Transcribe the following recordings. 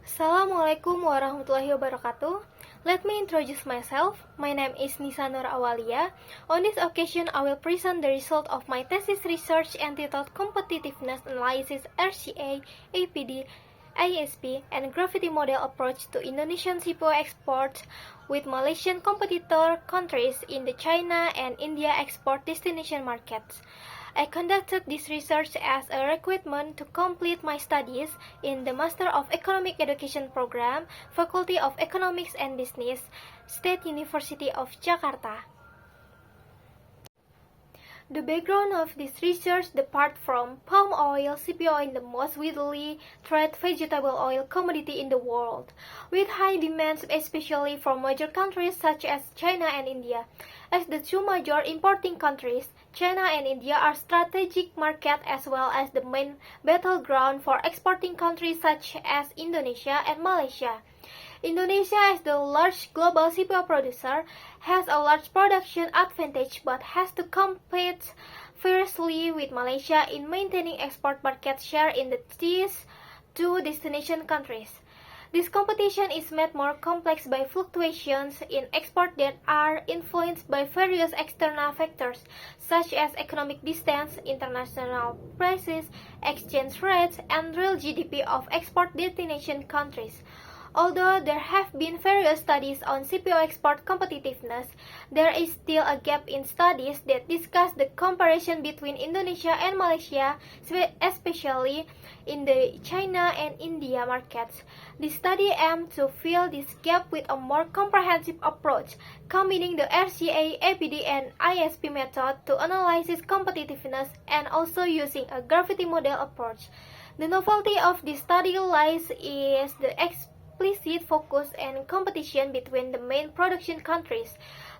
Assalamualaikum warahmatullahi wabarakatuh. Let me introduce myself. My name is Nisa Nur Awalia. On this occasion, I will present the result of my thesis research entitled Competitiveness Analysis RCA, APD, ISP, and Gravity Model Approach to Indonesian CPO Exports with Malaysian competitor countries in the China and India export destination markets. I conducted this research as a requirement to complete my studies in the Master of Economic Education program, Faculty of Economics and Business, State University of Jakarta. The background of this research departs from palm oil, CPO in the most widely traded vegetable oil commodity in the world, with high demands especially from major countries such as China and India. As the two major importing countries, China and India are strategic markets as well as the main battleground for exporting countries such as Indonesia and Malaysia. Indonesia, as the large global CPO producer, has a large production advantage but has to compete fiercely with Malaysia in maintaining export market share in these two destination countries. This competition is made more complex by fluctuations in export that are influenced by various external factors such as economic distance, international prices, exchange rates, and real GDP of export destination countries. Although there have been various studies on CPO export competitiveness, there is still a gap in studies that discuss the comparison between Indonesia and Malaysia, especially in the China and India markets. This study aimed to fill this gap with a more comprehensive approach, combining the RCA, APD, and ISP method to analyze competitiveness and also using a gravity model approach. The novelty of this study lies in the explicit focus and competition between the main production countries,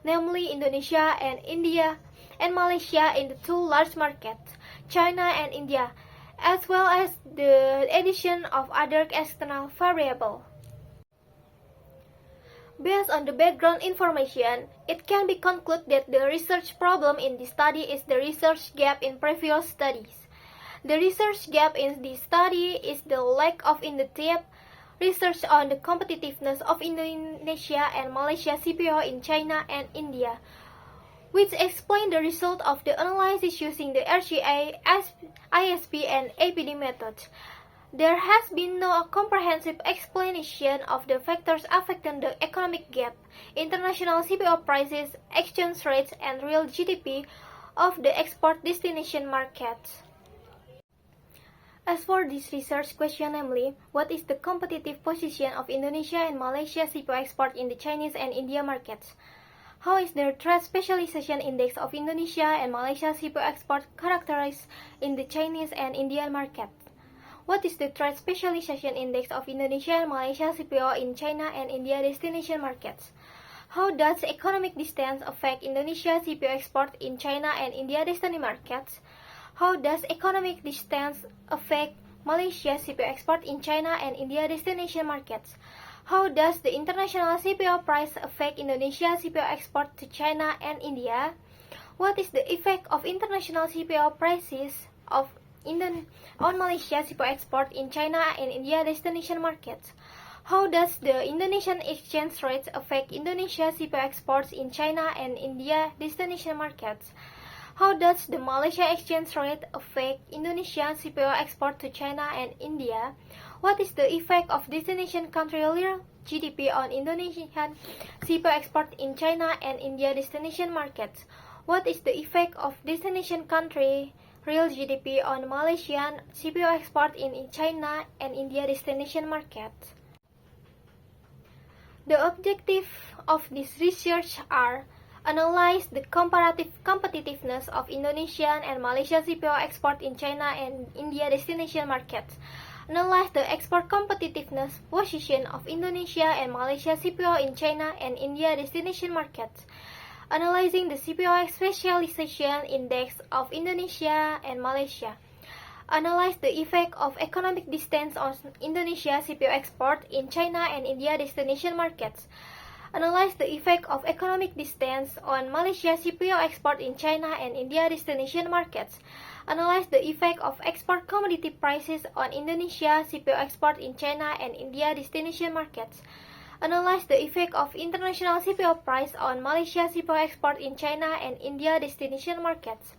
namely Indonesia and India and Malaysia in the two large markets, China and India, as well as the addition of other external variables. Based on the background information, it can be concluded that the research problem in this study is the research gap in previous studies. The research gap in this study is the lack of in-depth research on the competitiveness of Indonesia and Malaysia CPO in China and India, which explain the result of the analysis using the RCA, ISP, and APD methods. There has been no comprehensive explanation of the factors affecting the economic gap, international CPO prices, exchange rates, and real GDP of the export destination markets. As for this research question, namely, what is the competitive position of Indonesia and Malaysia CPO export in the Chinese and India markets? How is the trade specialization index of Indonesia and Malaysia CPO export characterized in the Chinese and Indian market? What is the trade specialization index of Indonesia and Malaysia CPO in China and India destination markets? How does economic distance affect Indonesia CPO export in China and India destination markets? How does economic distance affect Malaysia CPO export in China and India destination markets? How does the international CPO price affect Indonesia CPO export to China and India? What is the effect of international CPO prices on Malaysia CPO export in China and India destination markets? How does the Indonesian exchange rates affect Indonesia CPO exports in China and India destination markets? How does the Malaysia exchange rate affect Indonesian CPO export to China and India? What is the effect of destination country real GDP on Indonesian CPO export in China and India destination markets? What is the effect of destination country real GDP on Malaysian CPO export in China and India destination markets? The objective of this research are analyze the comparative competitiveness of Indonesian and Malaysia CPO export in China and India destination markets, analyze the export competitiveness position of Indonesia and Malaysia CPO in China and India destination markets, analyzing the CPO specialization index of Indonesia and Malaysia, analyze the effect of economic distance on Indonesia CPO export in China and India destination markets, analyze the effect of economic distance on Malaysia CPO export in China and India destination markets, Analyze the effect of export commodity prices on Indonesia CPO export in China and India destination markets. Analyze the effect of international CPO price on Malaysia CPO export in China and India destination markets.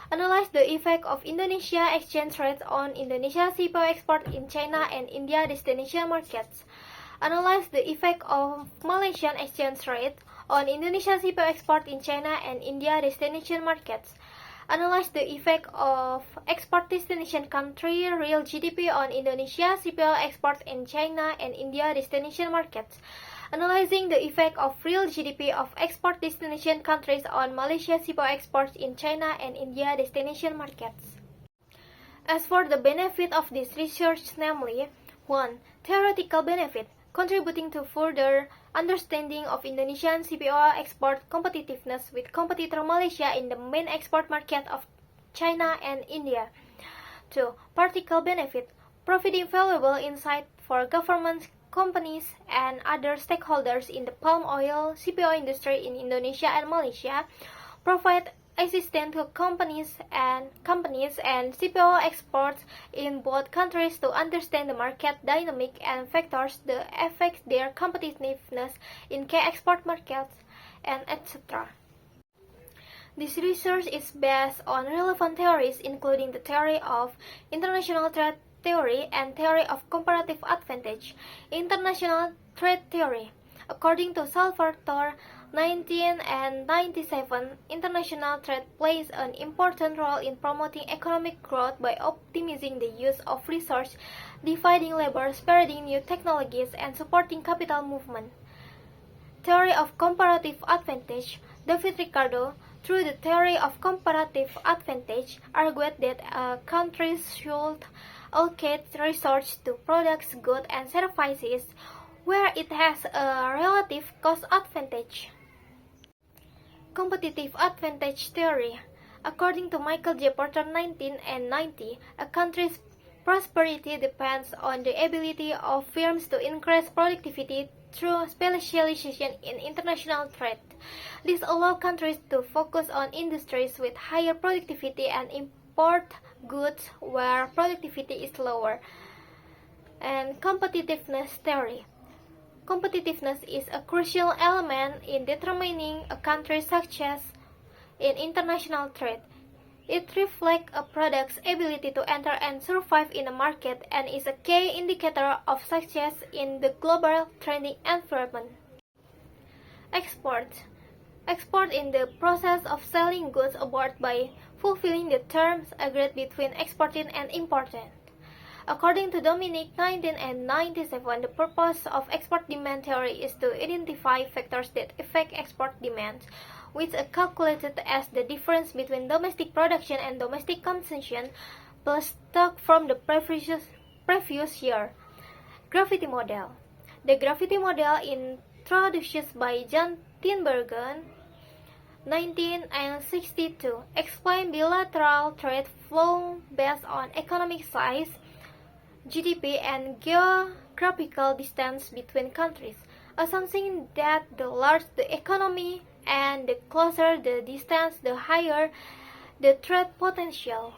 Analyze the effect of Indonesia exchange rate on Indonesia CPO export in China and India destination markets. Analyze the effect of Malaysian exchange rate on Indonesia CPO export in China and India destination markets. Analyze the effect of export destination country real GDP on Indonesia CPO export in China and India destination markets. Analyzing the effect of real GDP of export destination countries on Malaysia CPO exports in China and India destination markets. As for the benefit of this research, namely 1. Theoretical benefit, contributing to further understanding of Indonesian CPO export competitiveness with competitor Malaysia in the main export market of China and India. 2. Practical benefit, providing valuable insight for governments, companies, and other stakeholders in the palm oil CPO industry in Indonesia and Malaysia. Provide assistance to companies and CPO exports in both countries to understand the market dynamic and factors that affect their competitiveness in key export markets, and etc. This research is based on relevant theories including the theory of international trade theory and theory of comparative advantage. International trade theory. According to Salvatore 1997, international trade plays an important role in promoting economic growth by optimizing the use of resource, dividing labor, spreading new technologies, and supporting capital movement. Theory of comparative advantage. David Ricardo, through the theory of comparative advantage, argued that countries should allocate resources to products, goods, and services where it has a relative cost advantage. Competitive advantage theory. According to Michael J. Porter 1990, a country's prosperity depends on the ability of firms to increase productivity through specialization in international trade. This allows countries to focus on industries with higher productivity and import goods where productivity is lower. And competitiveness theory. Competitiveness is a crucial element in determining a country's success in international trade. It reflects a product's ability to enter and survive in a market and is a key indicator of success in the global trading environment. Export. Export in the process of selling goods abroad by fulfilling the terms agreed between exporting and importing. According to Dominic 1997, the purpose of export demand theory is to identify factors that affect export demand, which are calculated as the difference between domestic production and domestic consumption plus stock from the previous year. Gravity model. The gravity model introduced by John Tinbergen 1962 explains bilateral trade flow based on economic size, GDP, and geographical distance between countries, assuming that the larger the economy and the closer the distance, the higher the trade potential.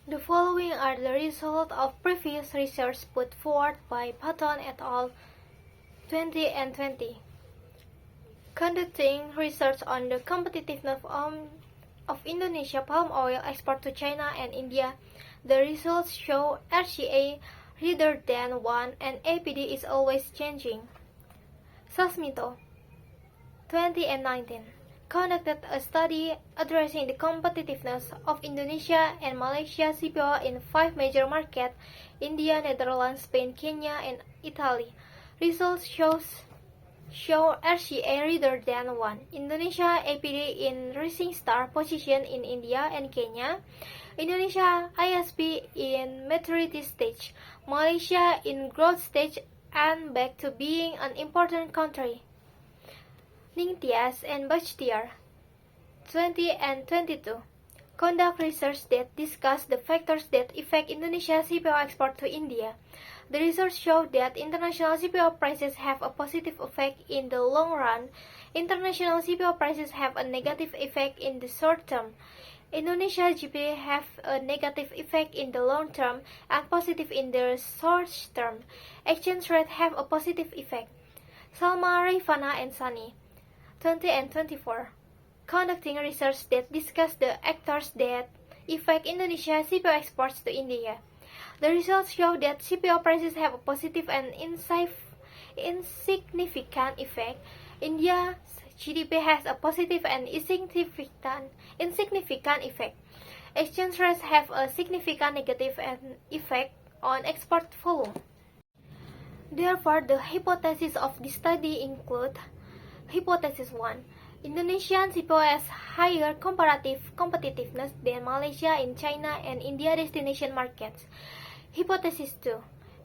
The following are the results of previous research put forward by Patton et al. 2020. Conducting research on the competitiveness of Indonesia palm oil export to China and India, the results show RCA rather than 1 and APD is always changing. Sasmito 2019 conducted a study addressing the competitiveness of Indonesia and Malaysia CPO in 5 major markets: India, Netherlands, Spain, Kenya, and Italy. Results show RCA rather than 1. Indonesia APD in rising star position in India and Kenya. Indonesia ISP in maturity stage. Malaysia in growth stage and back to being an important country. Ningtyas and Bachtiar 20 and 22 conduct research that discuss the factors that affect Indonesia's CPO export to India. The research showed that international CPO prices have a positive effect in the long run. International CPO prices have a negative effect in the short term. Indonesia GDP have a negative effect in the long term and positive in the short term. Exchange rate have a positive effect. Salma, Rifana, and Sani, 20 and 24, conducting research that discuss the actors that affect Indonesia CPO exports to India. The results show that CPO prices have a positive and insignificant effect. India's GDP has a positive and insignificant effect. Exchange rates have a significant negative effect on export volume. Therefore, the hypotheses of this study include: Hypothesis 1. Indonesian CPO has higher comparative competitiveness than Malaysia in China and India destination markets. Hypothesis 2.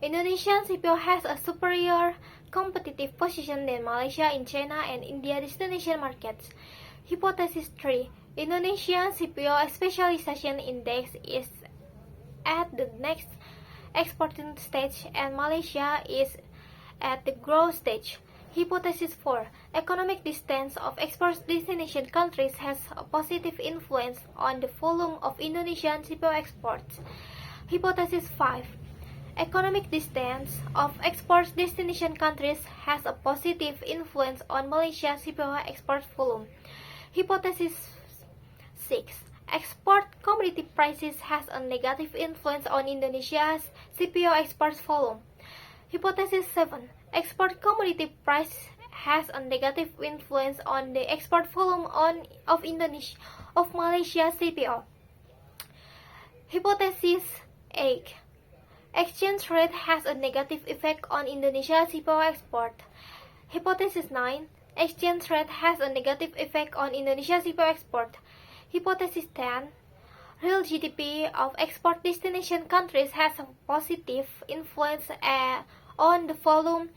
Indonesian CPO has a superior competitive position than Malaysia in China and India destination markets. Hypothesis 3. Indonesian CPO specialization index is at the next exporting stage and Malaysia is at the growth stage. Hypothesis 4. Economic distance of export destination countries has a positive influence on the volume of Indonesian CPO exports. Hypothesis 5. Economic distance of export destination countries has a positive influence on Malaysia's CPO export volume. Hypothesis 6. Export commodity prices has a negative influence on Indonesia's CPO export volume. Hypothesis 7. Export commodity price has a negative influence on the export volume of Malaysia's CPO. Hypothesis 8. Exchange rate has a negative effect on Indonesia's CPO export. Hypothesis 9. Exchange rate has a negative effect on Indonesia's CPO export. Hypothesis 10. Real GDP of export destination countries has a positive influence on the volume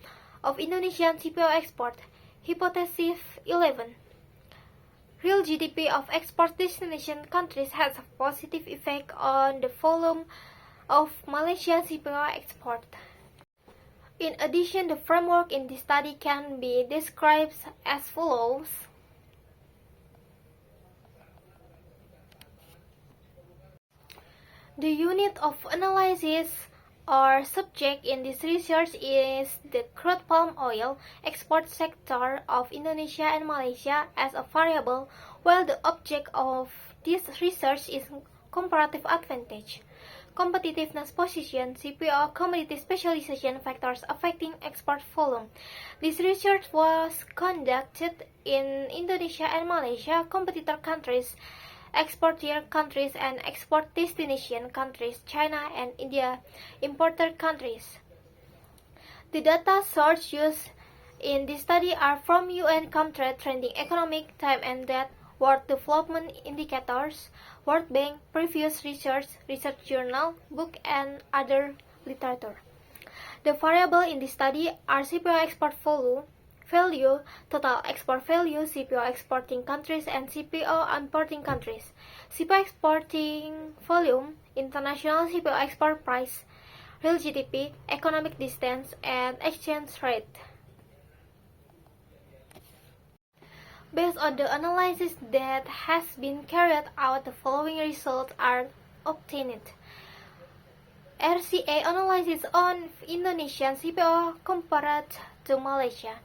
of Indonesian CPO export. Hypothesis 11. Real GDP of export destination countries has a positive effect on the volume of Malaysian CPO export. In addition, the framework in this study can be described as follows. The unit of analysis or subject in this research is the crude palm oil export sector of Indonesia and Malaysia as a variable, while the object of this research is comparative advantage, competitiveness position, CPO, commodity specialization factors affecting export volume. This research was conducted in Indonesia and Malaysia, competitor countries, exporter countries and export destination countries, China and India, importer countries. The data sources used in this study are from UN Comtrade Trending Economic Time and Date, World Development Indicators, World Bank, previous research, research journal, book and other literature. The variables in this study are CPO export value, total export value, CPO exporting countries, and CPO importing countries. CPO exporting volume, international CPO export price, real GDP, economic distance, and exchange rate. Based on the analysis that has been carried out, the following results are obtained. RCA analysis on Indonesian CPO compared to Malaysia.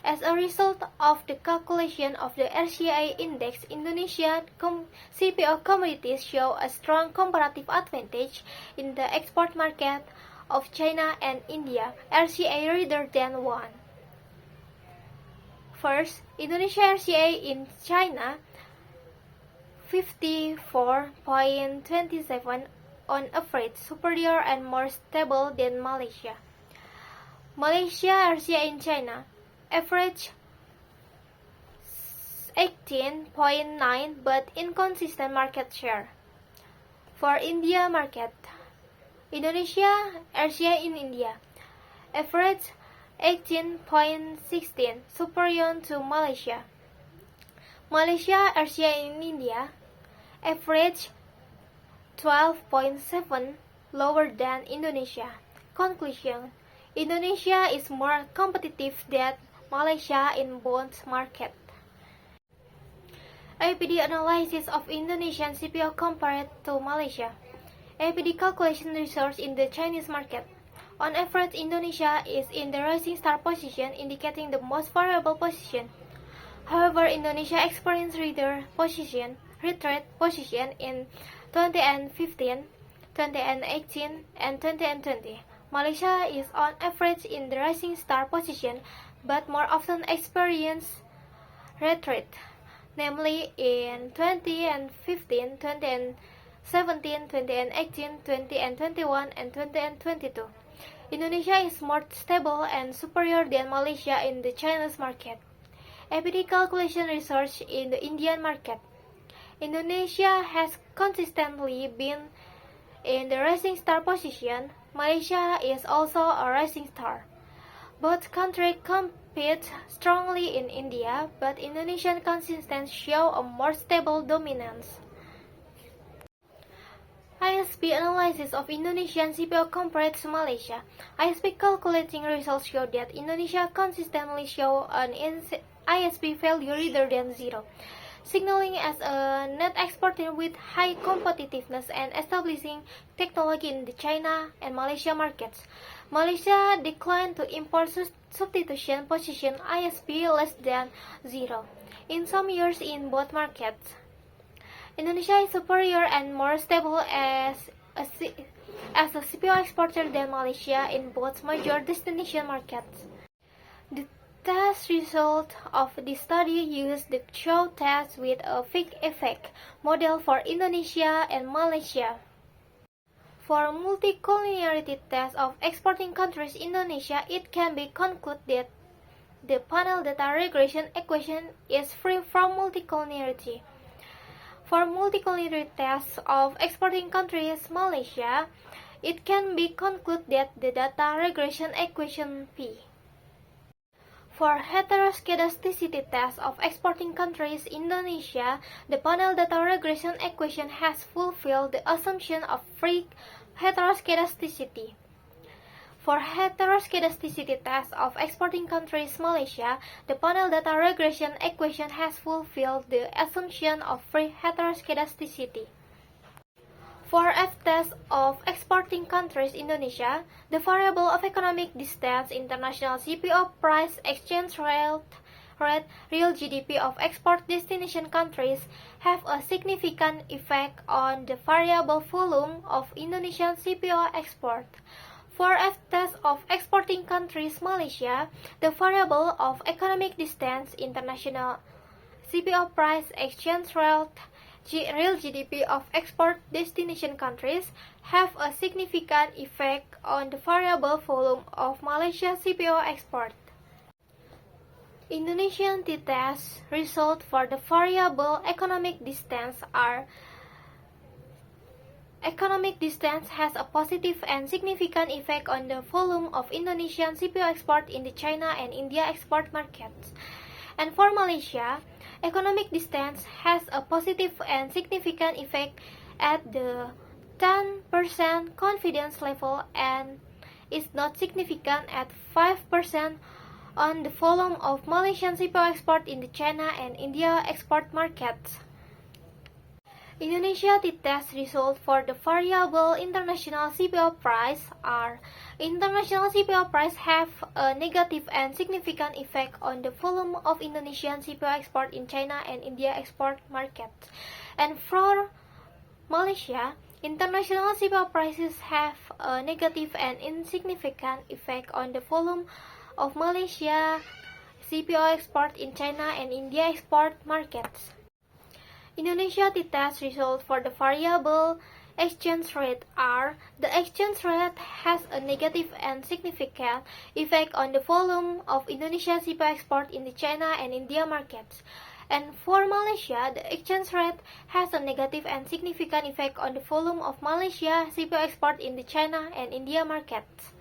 As a result of the calculation of the RCA index, Indonesian CPO commodities show a strong comparative advantage in the export market of China and India, RCA rather than 1. First, Indonesia RCA in China 54.27 on average, superior and more stable than Malaysia. Malaysia RCA in China average 18.9 but inconsistent market share. For India market, Indonesia RCA in India average 18.16, superior to Malaysia. Malaysia RCA in India average 12.7, lower than Indonesia. Conclusion: Indonesia is more competitive than Malaysia in bonds market. APD analysis of Indonesian CPO compared to Malaysia. APD calculation research in the Chinese market. On average, Indonesia is in the rising star position, indicating the most favorable position. However, Indonesia experienced retreat position in 2015, 2018, and 2020. Malaysia is on average in the rising star position, but more often experience retreat, namely in 2015, 2017, 2018, 2021, and 2022. Indonesia is more stable and superior than Malaysia in the Chinese market. APD calculation research in the Indian market. Indonesia has consistently been in the rising star position. Malaysia is also a rising star. Both countries compete strongly in India, but Indonesian consistence show a more stable dominance. ISP analysis of Indonesian CPO compared to Malaysia. ISP calculating results show that Indonesia consistently show an ISP value greater than 0, signaling as a net exporter with high competitiveness and establishing technology in the China and Malaysia markets. Malaysia declined to import substitution position ISP less than 0 in some years in both markets. Indonesia is superior and more stable as a CPO exporter than Malaysia in both major destination markets. The test result of this study used the Chow test with a fixed effect model for Indonesia and Malaysia. For multicollinearity test of exporting countries Indonesia, it can be concluded that the panel data regression equation is free from multicollinearity. For multicollinearity tests of exporting countries Malaysia, it can be concluded that the data regression equation P. For heteroscedasticity test of exporting countries Indonesia, the panel data regression equation has fulfilled the assumption of free heteroscedasticity. For heteroscedasticity test of exporting countries Malaysia, the panel data regression equation has fulfilled the assumption of free heteroscedasticity. For F-test of exporting countries Indonesia, the variable of economic distance, international CPO price, exchange rate, real GDP of export destination countries have a significant effect on the variable volume of Indonesian CPO export. For F-test of exporting countries Malaysia, the variable of economic distance, international CPO price, exchange rate, real GDP of export destination countries have a significant effect on the variable volume of Malaysia CPO export. Indonesian t-test result for the variable economic distance are: economic distance has a positive and significant effect on the volume of Indonesian CPO export in the China and India export markets. And for Malaysia, economic distance has a positive and significant effect at the 10% confidence level and is not significant at 5% on the volume of Malaysian CPO export in the China and India export markets. Indonesia t-test result for the variable international CPO price are: international CPO price have a negative and significant effect on the volume of Indonesian CPO export in China and India export markets. And for Malaysia, international CPO prices have a negative and insignificant effect on the volume of Malaysia CPO export in China and India export markets. Indonesia t-test result for the variable exchange rate are: the exchange rate has a negative and significant effect on the volume of Indonesia CPO export in the China and India markets. And for Malaysia, the exchange rate has a negative and significant effect on the volume of Malaysia CPO export in the China and India markets.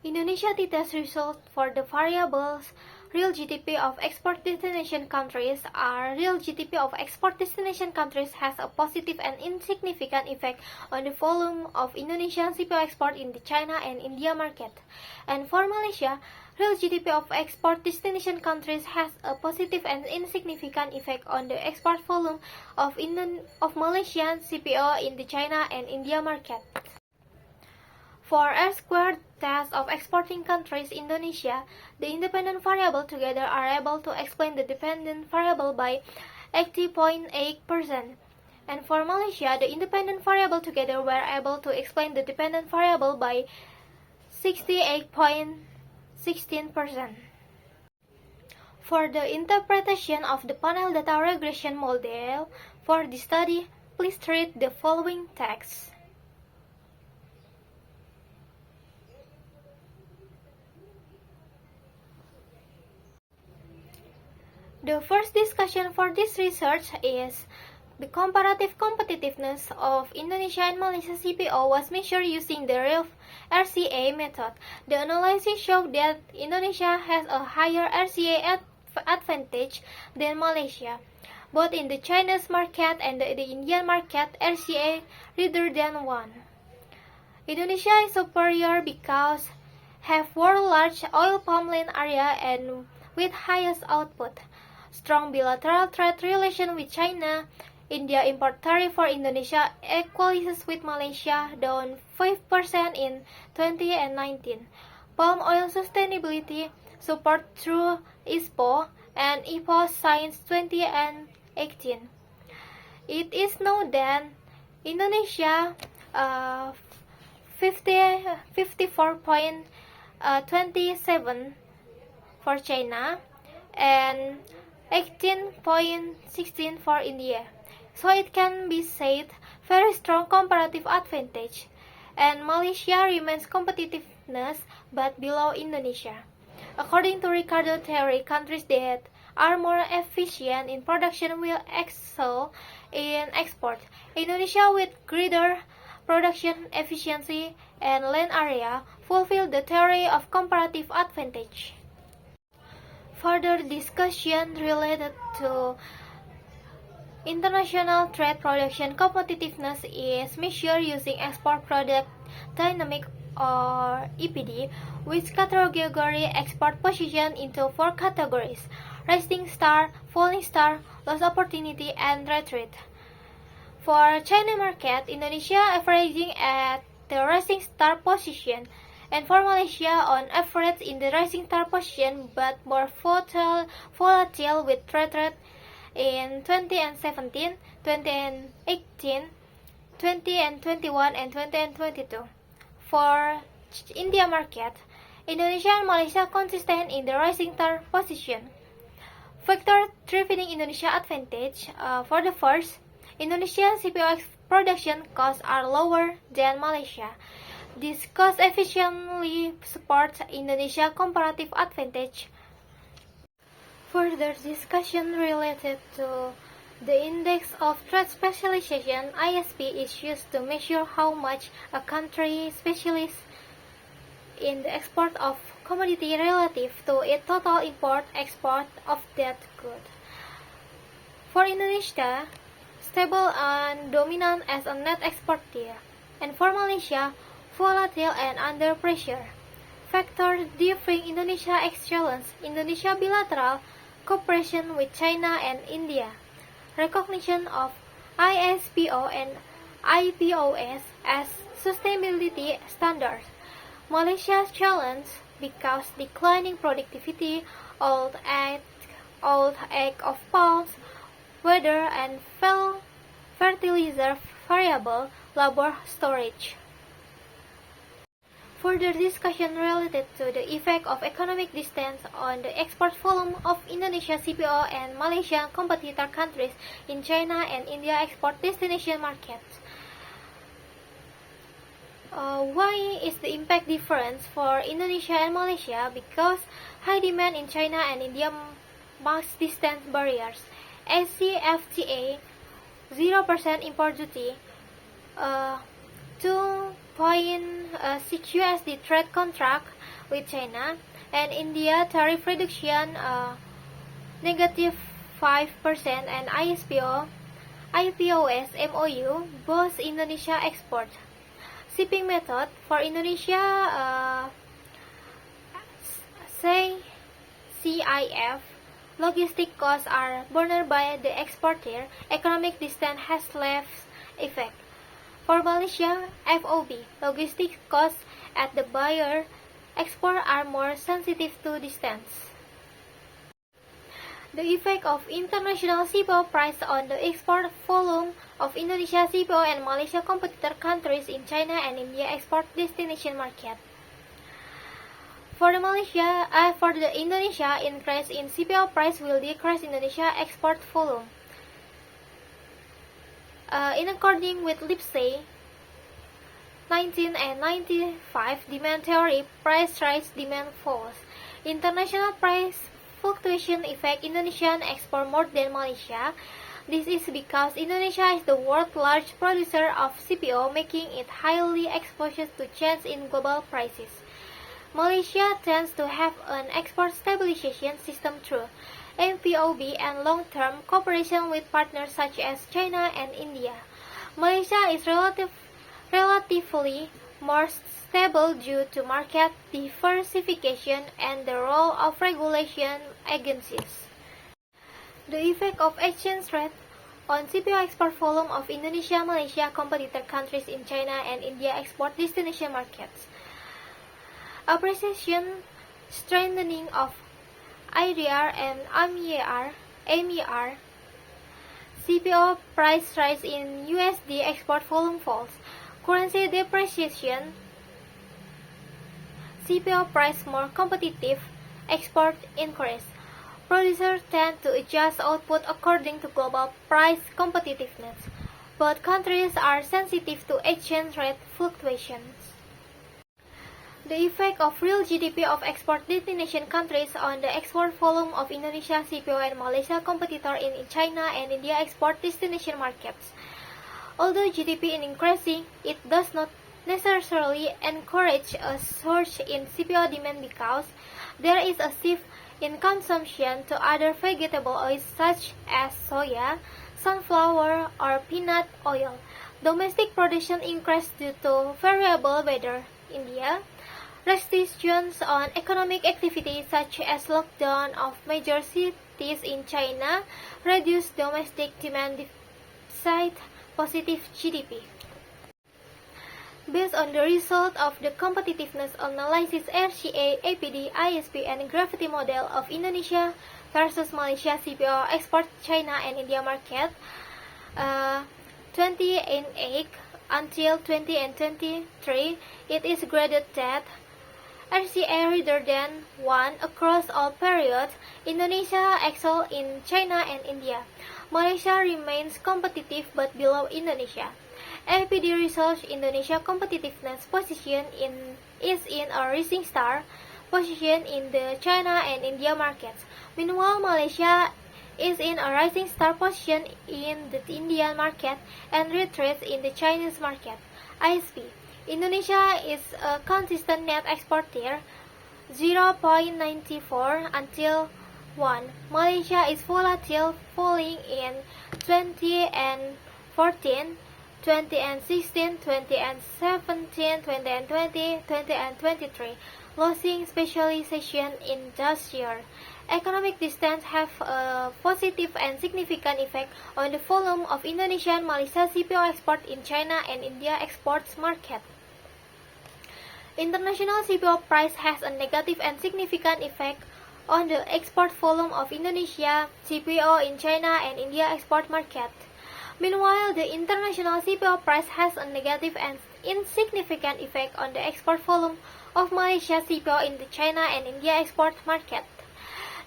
Indonesia t-test result for the variables real GDP of export destination countries are real GDP of export destination countries has a positive and insignificant effect on the volume of Indonesian CPO export in the China and India market. And for Malaysia, real GDP of export destination countries has a positive and insignificant effect on the export volume of Malaysian CPO in the China and India market. For R-squared test of exporting countries Indonesia, the independent variable together are able to explain the dependent variable by 80.8%. And for Malaysia, the independent variable together were able to explain the dependent variable by 68.16%. For the interpretation of the panel data regression model for this study, please read the following text. The first discussion for this research is the comparative competitiveness of Indonesia and Malaysia CPO was measured using the RCA method. The analysis showed that Indonesia has a higher RCA advantage than Malaysia. Both in the Chinese market and the Indian market, RCA rather than 1. Indonesia is superior because have world large oil palm land area and with highest output. Strong bilateral trade relation with China. India import tariff for Indonesia equalizes with Malaysia, down 5% in 2019. Palm oil sustainability support through ISPO and IPO since 2018. It is known that Indonesia 54.27 for China and 18.16 for India. So it can be said very strong comparative advantage, and Malaysia remains competitiveness but below Indonesia. According to Ricardo theory, countries that are more efficient in production will excel in export. Indonesia with greater production efficiency and land area fulfill the theory of comparative advantage. Further discussion related to international trade production competitiveness is measured using export product dynamic or EPD, which category export position into 4 categories: rising star, falling star, lost opportunity, and retreat. For China market, Indonesia averaging at the rising star position, and for Malaysia on average in the rising star position but more volatile with retreat in 2017, 2018, 2021, and 2022. For India market, Indonesia and Malaysia consistent in the rising star position. Factor driving Indonesia advantage for the first, Indonesia CPO production costs are lower than Malaysia. This cost efficiently supports Indonesia comparative advantage. Further discussion related to the index of trade specialization (ISP) is used to measure how much a country specializes in the export of commodity relative to its total import-export of that good. For Indonesia, stable and dominant as a net exporter, and for Malaysia, volatile and under pressure. Factor driving Indonesia excellence, Indonesia bilateral cooperation with China and India, recognition of ISPO and IPOS as sustainability standards. Malaysia's challenge because declining productivity, old age of palms, weather and fertilizer variable labor storage. Further discussion related to the effect of economic distance on the export volume of Indonesia CPO and Malaysian competitor countries in China and India export destination markets. Why is the impact difference for Indonesia and Malaysia? Because high demand in China and India marks distance barriers. ACFTA 0% import duty, 2.6 USD trade contract with China, and India tariff reduction negative 5%, and IPOS MOU boosts Indonesia export. Shipping method for Indonesia, say CIF, logistic costs are borne by the exporter. Economic distance has less effect. For Malaysia, FOB, logistic costs at the buyer export are more sensitive to distance. The effect of international CPO price on the export volume of Indonesia CPO and Malaysia competitor countries in China and India export destination market. For the Indonesia, increase in CPO price will decrease Indonesia export volume. In according with Lipsey, 19 and 95 demand theory, price rise, demand falls. International price fluctuation affect Indonesian export more than Malaysia. This is because Indonesia is the world's largest producer of CPO, making it highly exposed to change in global prices. Malaysia tends to have an export stabilization system through MPOB and long-term cooperation with partners such as China and India. Malaysia is relatively more stable due to market diversification and the role of regulation agencies. The effect of exchange rate on CPO export volume of Indonesia, Malaysia, competitor countries in China and India export destination markets. Appreciation, strengthening of IDR and MER, CPO price rise in USD, export volume falls. Currency depreciation, CPO price more competitive, export increase. Producers tend to adjust output according to global price competitiveness. Both countries are sensitive to exchange rate fluctuations. The effect of real GDP of export destination countries on the export volume of Indonesia CPO and Malaysia competitor in China and India export destination markets. Although GDP is increasing, it does not necessarily encourage a surge in CPO demand because there is a shift in consumption to other vegetable oils such as soya, sunflower, or peanut oil. Domestic production increased due to variable weather. India, restrictions on economic activity such as lockdown of major cities in China reduced domestic demand despite positive GDP. Based on the result of the competitiveness analysis RCA, APD, ISP, and gravity model of Indonesia versus Malaysia CPO export China and India market 2008 until 2023, it is graded that RCA rather than 1 across all periods. Indonesia excel in China and India. Malaysia remains competitive but below Indonesia. APD research Indonesia competitiveness position is in a rising star position in the China and India markets. Meanwhile, Malaysia is in a rising star position in the Indian market and retreats in the Chinese market. ISP Indonesia is a consistent net exporter 0.94 until 1. Malaysia is volatile, falling in 2014, 2016, 2017, 2020, 2023, losing specialization in this year. Economic distance have a positive and significant effect on the volume of Indonesia and Malaysia CPO export in China and India exports market. International CPO price has a negative and significant effect on the export volume of Indonesia CPO in China and India export market. Meanwhile, the international CPO price has a negative and insignificant effect on the export volume of Malaysia CPO in the China and India export market.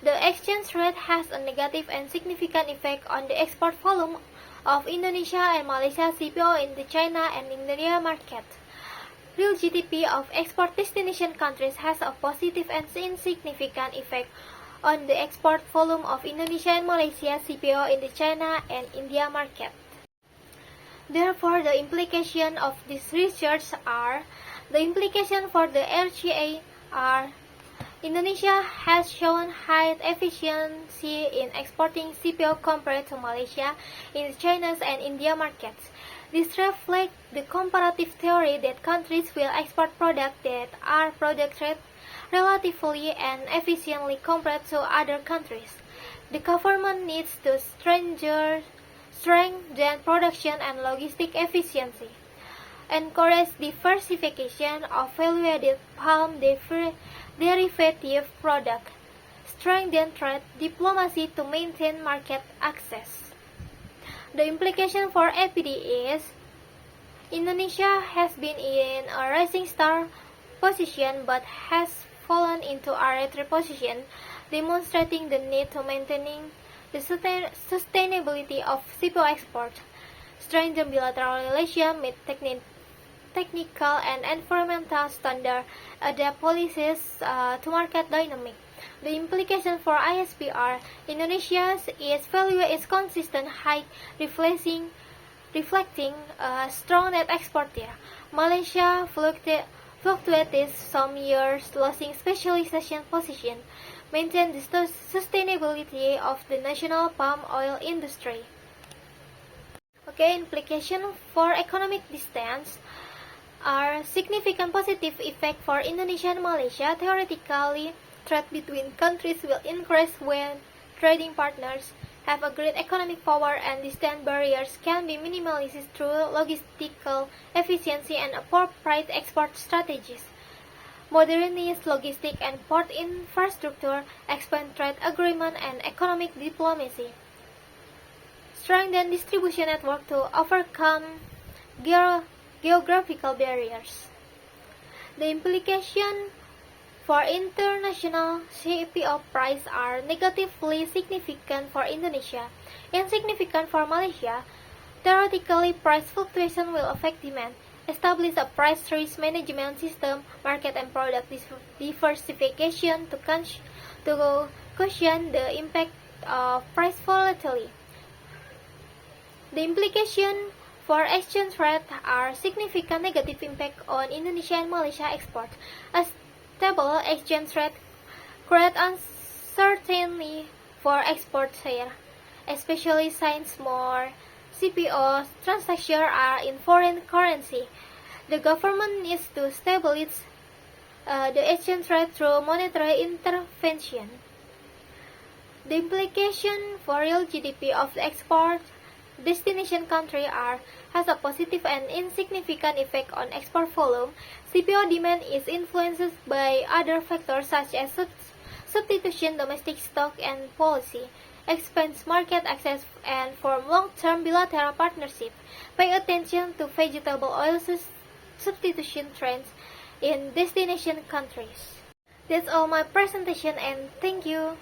The exchange rate has a negative and significant effect on the export volume of Indonesia and Malaysia CPO in the China and India market. Real GDP of export destination countries has a positive and insignificant effect on the export volume of Indonesia and Malaysia CPO in the China and India market. Therefore, the implications of this research are the implication for the RCA are Indonesia has shown high efficiency in exporting CPO compared to Malaysia in China's and India markets. This reflects the comparative theory that countries will export products that are produced relatively and efficiently compared to other countries. The government needs to strengthen production and logistic efficiency, encourage diversification of value-added palm derivative products, strengthen trade diplomacy to maintain market access. The implication for APD is Indonesia has been in a rising star position but has fallen into a retreat position, demonstrating the need to maintaining the sustainability of CPO export, strengthen bilateral relations, meet technical and environmental standards, adapt policies to market dynamics. The implication for ISP are Indonesia's value is consistent high, reflecting a strong net exporter. Malaysia fluctuated some years, losing specialization position, maintain the sustainability of the national palm oil industry. Okay, implication for economic distance are significant positive effect for Indonesia and Malaysia. Theoretically, trade between countries will increase when trading partners have a great economic power and distance barriers can be minimized through logistical efficiency and appropriate export strategies. Modernized logistic and port infrastructure, expand trade agreement and economic diplomacy. Strengthen distribution network to overcome geographical barriers. The implication for international CPO price are negatively significant for Indonesia, insignificant for Malaysia. Theoretically, price fluctuation will affect demand. Establish a price risk management system, market and product diversification to cushion the impact of price volatility. The implication for exchange rate are significant negative impact on Indonesia and Malaysia export. A stable exchange rate creates uncertainty for export sale, especially since more CPO transactions are in foreign currency. The government needs to stabilize the exchange rate through monetary intervention. The implication for real GDP of the export destination country has a positive and insignificant effect on export volume. CPO demand is influenced by other factors such as substitution, domestic stock and policy, expands market access and form long-term bilateral partnership. Pay attention to vegetable oil substitution trends in destination countries. That's all my presentation and thank you.